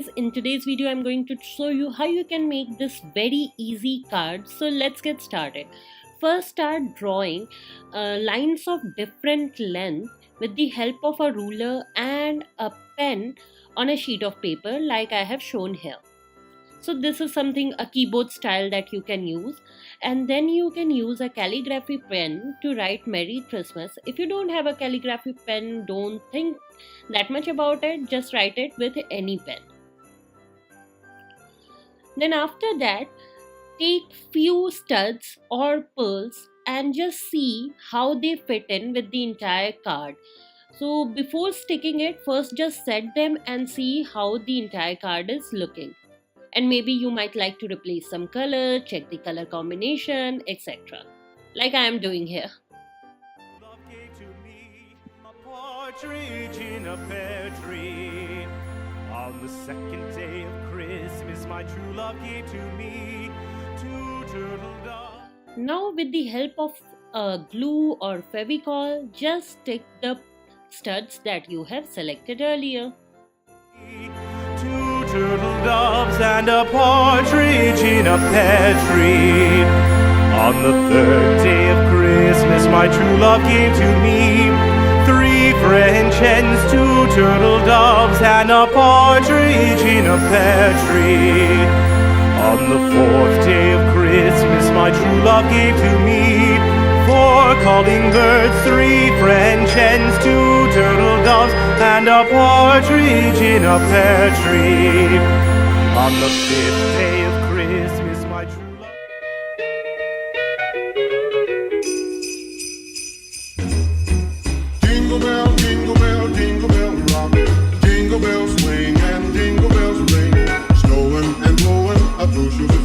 guys, in today's video I'm going to show you how you can make this very easy card. So let's get started. First, start drawing lines of different length with the help of a ruler and a pen on a sheet of paper like I have shown here. So this is a keyboard style that you can use, and then you can use a calligraphy pen to write Merry Christmas. If you don't have a calligraphy pen, don't think that much about it, just write it with any pen. Then after that, take few studs or pearls and just see how they fit in with the entire card. So before sticking it, first just set them and see how the entire card is looking. And maybe you might like to replace some color, check the color combination, etc. Like I am doing here. Love gave to me a partridge in a pear tree. On the second day of Christmas, my true love gave to me two turtle doves. Now with the help of glue or Fevicol, just stick the studs that you have selected earlier. Two turtle doves and a partridge in a pear tree. On the third day of Christmas, my true love gave to me three French hens, two turtle doves, and a partridge in a pear tree. On the fourth day of Christmas, my true love gave to me four calling birds, three French hens, two turtle doves, and a partridge in a pear tree. On the fifth day of Christmas, my true love. Jingle bell, jingle bell, jingle bell rock. Jingle bells swing and jingle bells ring. Snowing and blowing up bushels of